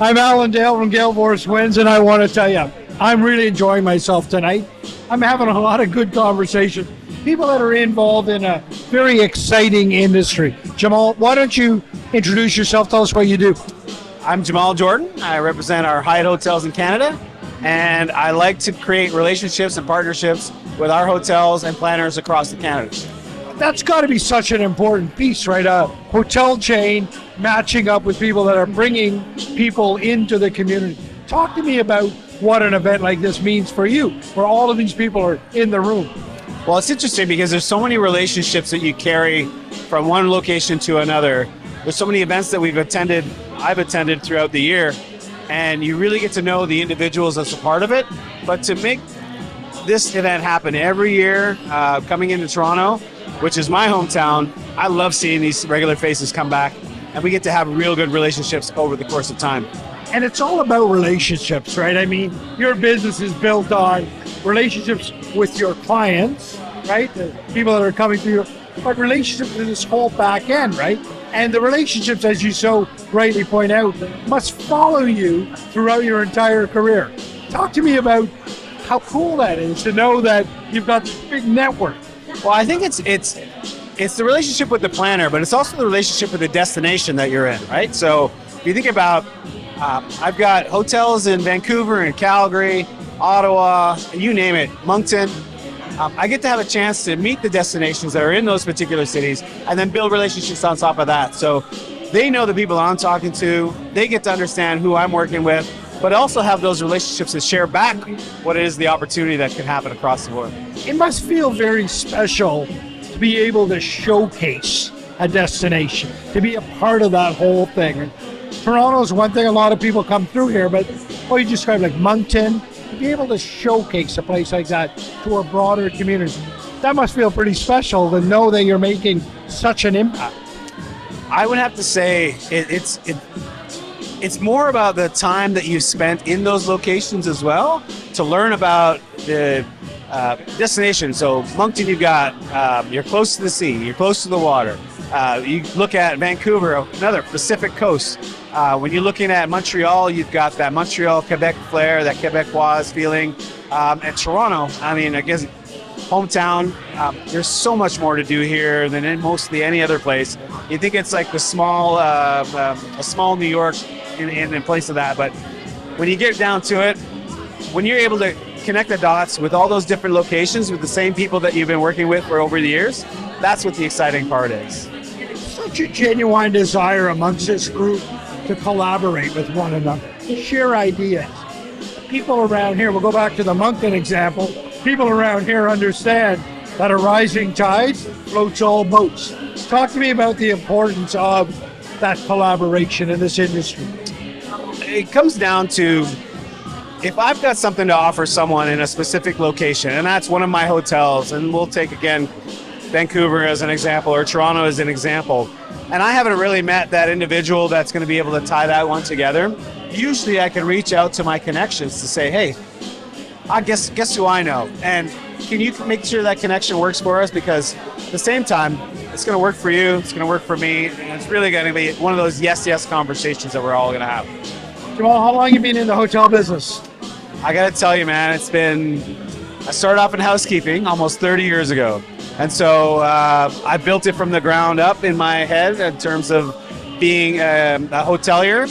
I'm Alan Dale from Gale Force Wins, and I want to tell you, I'm really enjoying myself tonight. I'm having a lot of good conversations. People that are involved in a very exciting industry. Jamal, why don't you introduce yourself? Tell us what you do. I'm Jamal Jordan. I represent our Hyatt hotels in Canada, and I like to create relationships and partnerships with our hotels and planners across the Canada. That's got to be such an important piece, right? A hotel chain matching up with people that are bringing people into the community. Talk to me about what an event like this means for you, where all of these people are in the room. Well, it's interesting because there's so many relationships that you carry from one location to another. There's so many events that I've attended throughout the year, and you really get to know the individuals that's a part of it. But to make this event happen every year, coming into Toronto, which is my hometown, I love seeing these regular faces come back, and we get to have real good relationships over the course of time. And it's all about relationships, right? I mean, your business is built on relationships with your clients, right? The people that are coming to you, but relationships in this whole back end, right? And the relationships, as you so rightly point out, must follow you throughout your entire career. Talk to me about how cool that is to know that you've got this big network. Well, I think it's the relationship with the planner, but it's also the relationship with the destination that you're in, right? So if you think about, I've got hotels in Vancouver and Calgary, Ottawa, and you name it, Moncton. I get to have a chance to meet the destinations that are in those particular cities and then build relationships on top of that. So they know the people I'm talking to, they get to understand who I'm working with, but also have those relationships that share back what is the opportunity that can happen across the board. It must feel very special to be able to showcase a destination, to be a part of that whole thing. Toronto's one thing, a lot of people come through here, but what you described, like Moncton, to be able to showcase a place like that to a broader community, that must feel pretty special to know that you're making such an impact. I would have to say it's more about the time that you spent in those locations as well to learn about the destination. So Moncton, you're close to the sea, you're close to the water. You look at Vancouver, another Pacific coast. When you're looking at Montreal, you've got that Montreal, Quebec flair, that Quebecois feeling. And Toronto, I mean, I guess hometown, there's so much more to do here than in mostly any other place. You think it's like a small New York in place of that, but when you get down to it, when you're able to connect the dots with all those different locations with the same people that you've been working with for over the years, that's what the exciting part is. Such a genuine desire amongst this group to collaborate with one another, to share ideas. People around here, we'll go back to the Moncton example, people around here understand that a rising tide floats all boats. Talk to me about the importance of that collaboration in this industry. It comes down to, if I've got something to offer someone in a specific location, and that's one of my hotels, and we'll take again Vancouver as an example or Toronto as an example, and I haven't really met that individual that's going to be able to tie that one together, usually I can reach out to my connections to say, hey, I guess who I know, and can you make sure that connection works for us? Because at the same time, it's going to work for you, it's going to work for me, and it's really going to be one of those yes conversations that we're all going to have. Jamal, how long have you been in the hotel business? I got to tell you, man, I started off in housekeeping almost 30 years ago. And so I built it from the ground up in my head in terms of being a hotelier.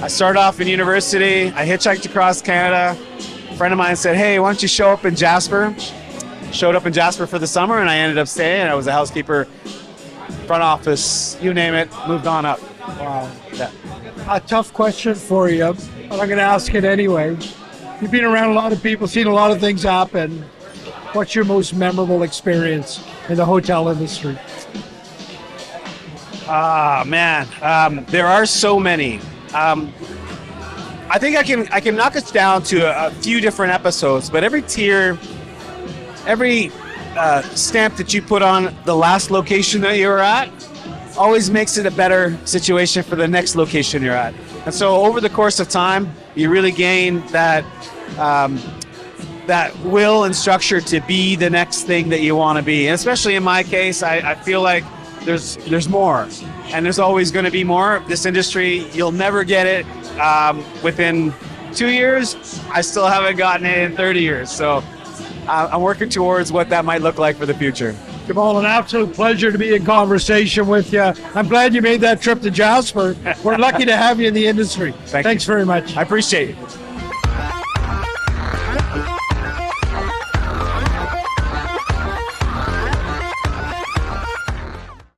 I started off in university. I hitchhiked across Canada. A friend of mine said, hey, why don't you show up in Jasper? Showed up in Jasper for the summer, and I ended up staying. I was a housekeeper, front office, you name it, moved on up. Wow. Yeah. A tough question for you, but I'm going to ask it anyway. You've been around a lot of people, seen a lot of things happen. What's your most memorable experience in the hotel industry? Man, there are so many. I think I can knock us down to a few different episodes, but every tier, every stamp that you put on the last location that you're at always makes it a better situation for the next location you're at. And so over the course of time, you really gain that that will and structure to be the next thing that you want to be. And especially in my case, I feel like there's more. and there's always going to be more. This industry, you'll never get it within 2 years. I still haven't gotten it in 30 years. So I'm working towards what that might look like for the future. Jamal, an absolute pleasure to be in conversation with you. I'm glad you made that trip to Jasper. We're lucky to have you in the industry. Thanks very much. I appreciate it.